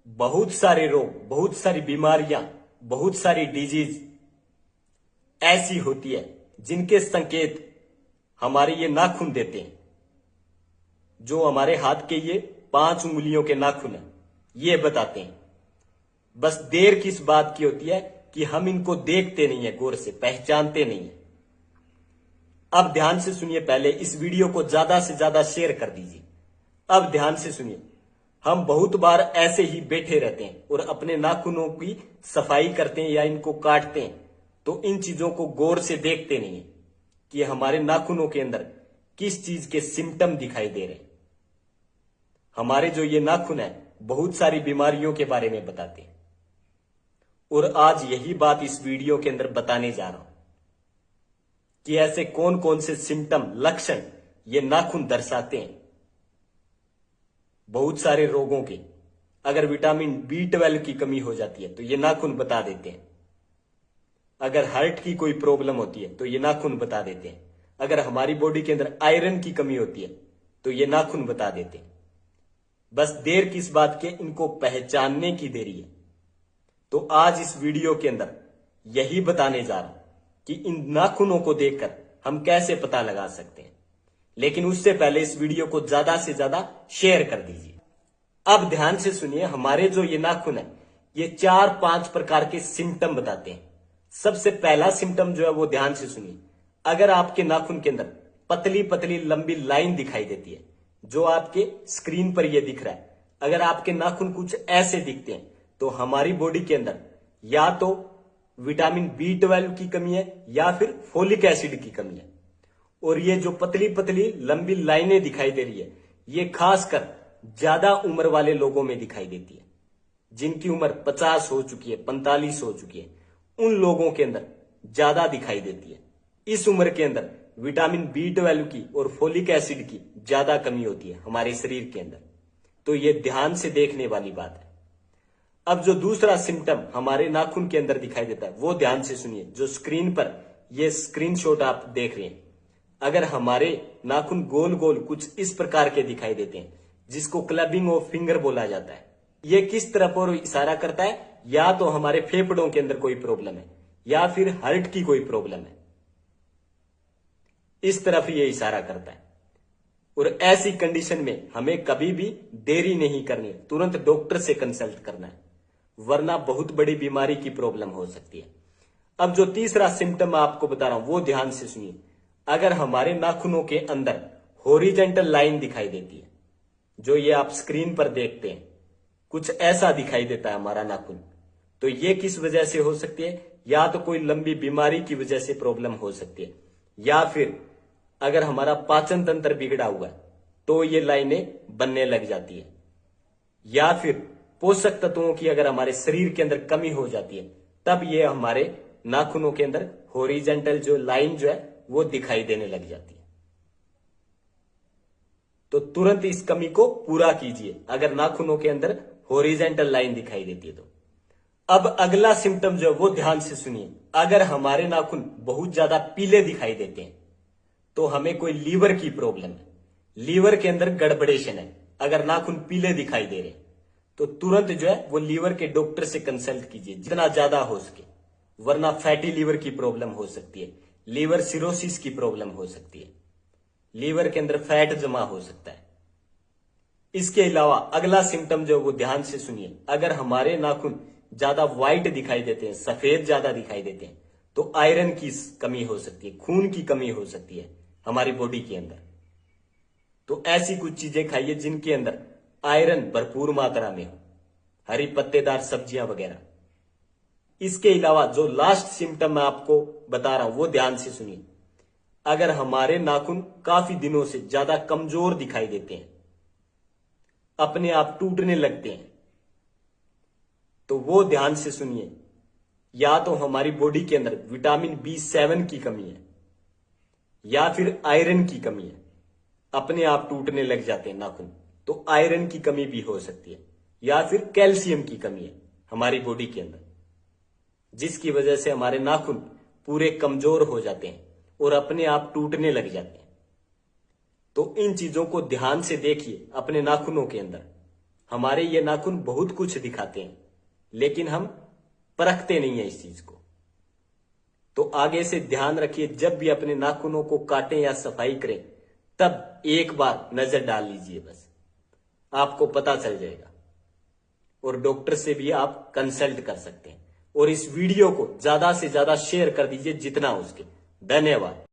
बहुत सारे रोग, बहुत सारी बीमारियां, बहुत सारी डिजीज ऐसी होती है जिनके संकेत हमारे ये नाखून देते हैं। जो हमारे हाथ के ये 5 उंगलियों के नाखून हैं, ये बताते हैं। बस देर किस बात की होती है कि हम इनको देखते नहीं है, गौर से पहचानते नहीं है। अब ध्यान से सुनिए, पहले इस वीडियो को ज्यादा से ज्यादा शेयर कर दीजिए। अब ध्यान से सुनिए, हम बहुत बार ऐसे ही बैठे रहते हैं और अपने नाखूनों की सफाई करते हैं या इनको काटते हैं, तो इन चीजों को गौर से देखते नहीं है कि हमारे नाखूनों के अंदर किस चीज के सिम्टम दिखाई दे रहे हैं। हमारे जो ये नाखून है बहुत सारी बीमारियों के बारे में बताते हैं, और आज यही बात इस वीडियो के अंदर बताने जा रहा हूं कि ऐसे कौन कौन से सिम्टम, लक्षण ये नाखून दर्शाते हैं बहुत सारे रोगों के। अगर विटामिन B12 की कमी हो जाती है तो ये नाखून बता देते हैं। अगर हार्ट की कोई प्रॉब्लम होती है तो ये नाखून बता देते हैं। अगर हमारी बॉडी के अंदर आयरन की कमी होती है तो ये नाखून बता देते हैं। बस देर किस बात के, इनको पहचानने की देरी है। तो आज इस वीडियो के अंदर यही बताने जा रहा हूं कि इन नाखूनों को देखकर हम कैसे पता लगा सकते हैं। लेकिन उससे पहले इस वीडियो को ज्यादा से ज्यादा शेयर कर दीजिए। अब ध्यान से सुनिए, हमारे जो ये नाखून है ये 4-5 प्रकार के सिम्टम बताते हैं। सबसे पहला सिम्टम जो है वो ध्यान से सुनिए। अगर आपके नाखून के अंदर पतली पतली लंबी लाइन दिखाई देती है, जो आपके स्क्रीन पर ये दिख रहा है, अगर आपके नाखून कुछ ऐसे दिखते हैं तो हमारी बॉडी के अंदर या तो विटामिन B12 की कमी है या फिर फोलिक एसिड की कमी है। और ये जो पतली पतली लंबी लाइनें दिखाई दे रही है, ये खासकर ज्यादा उम्र वाले लोगों में दिखाई देती है। जिनकी उम्र 50 हो चुकी है, 45 हो चुकी है, उन लोगों के अंदर ज्यादा दिखाई देती है। इस उम्र के अंदर विटामिन B12 की और फोलिक एसिड की ज्यादा कमी होती है हमारे शरीर के अंदर। तो ये ध्यान से देखने वाली बात है। अब जो दूसरा सिम्टम हमारे नाखून के अंदर दिखाई देता है वो ध्यान से सुनिए। जो स्क्रीन पर ये स्क्रीनशॉट आप देख रहे हैं, अगर हमारे नाखून गोल गोल कुछ इस प्रकार के दिखाई देते हैं, जिसको क्लबिंग ऑफ फिंगर बोला जाता है, ये किस तरफ और इशारा करता है? या तो हमारे फेफड़ों के अंदर कोई प्रॉब्लम है या फिर हार्ट की कोई प्रॉब्लम है, इस तरफ ये इशारा करता है। और ऐसी कंडीशन में हमें कभी भी देरी नहीं करनी है, तुरंत डॉक्टर से कंसल्ट करना है, वरना बहुत बड़ी बीमारी की प्रॉब्लम हो सकती है। अब जो तीसरा सिम्टम आपको बता रहा हूं वो ध्यान से सुनिए। अगर हमारे नाखूनों के अंदर हॉरिजेंटल लाइन दिखाई देती है, जो ये आप स्क्रीन पर देखते हैं, कुछ ऐसा दिखाई देता है हमारा नाखून, तो ये किस वजह से हो सकती है? या तो कोई लंबी बीमारी की वजह से प्रॉब्लम हो सकती है, या फिर अगर हमारा पाचन तंत्र बिगड़ा हुआ है तो ये लाइनें बनने लग जाती है, या फिर पोषक तत्वों की अगर हमारे शरीर के अंदर कमी हो जाती है, तब ये हमारे नाखूनों के अंदर हॉरिजेंटल जो लाइन जो है वो दिखाई देने लग जाती है। तो तुरंत इस कमी को पूरा कीजिए अगर नाखूनों के अंदर हॉरिजेंटल लाइन दिखाई देती है तो। अब अगला सिम्टम जो है वो ध्यान से सुनिए। अगर हमारे नाखून बहुत ज्यादा पीले दिखाई देते हैं तो हमें कोई लीवर की प्रॉब्लम है, लीवर के अंदर गड़बड़ेशन है। अगर नाखून पीले दिखाई दे रहे हैं तो तुरंत जो है वो लीवर के डॉक्टर से कंसल्ट कीजिए जितना ज्यादा हो सके, वरना फैटी लीवर की प्रॉब्लम हो सकती है, लीवर सिरोसिस की प्रॉब्लम हो सकती है, लीवर के अंदर फैट जमा हो सकता है। इसके अलावा अगला सिम्टम जो वो ध्यान से सुनिए। अगर हमारे नाखून ज्यादा व्हाइट दिखाई देते हैं, सफेद ज्यादा दिखाई देते हैं, तो आयरन की कमी हो सकती है, खून की कमी हो सकती है हमारी बॉडी के अंदर। तो ऐसी कुछ चीजें खाइए जिनके अंदर आयरन भरपूर मात्रा में हो, हरी पत्तेदार सब्जियां वगैरह। इसके अलावा जो लास्ट सिम्टम मैं आपको बता रहा हूं वो ध्यान से सुनिए। अगर हमारे नाखून काफी दिनों से ज्यादा कमजोर दिखाई देते हैं, अपने आप टूटने लगते हैं, तो वो ध्यान से सुनिए। या तो हमारी बॉडी के अंदर विटामिन B7 की कमी है या फिर आयरन की कमी है, अपने आप टूटने लग जाते हैं नाखून, तो आयरन की कमी भी हो सकती है, या फिर कैल्शियम की कमी है हमारी बॉडी के अंदर, जिसकी वजह से हमारे नाखून पूरे कमजोर हो जाते हैं और अपने आप टूटने लग जाते हैं। तो इन चीजों को ध्यान से देखिए अपने नाखूनों के अंदर, हमारे ये नाखून बहुत कुछ दिखाते हैं, लेकिन हम परखते नहीं है इस चीज को। तो आगे से ध्यान रखिए, जब भी अपने नाखूनों को काटें या सफाई करें, तब एक बार नजर डाल लीजिए, बस आपको पता चल जाएगा। और डॉक्टर से भी आप कंसल्ट कर सकते हैं। और इस वीडियो को ज्यादा से ज्यादा शेयर कर दीजिए जितना हो सके। धन्यवाद।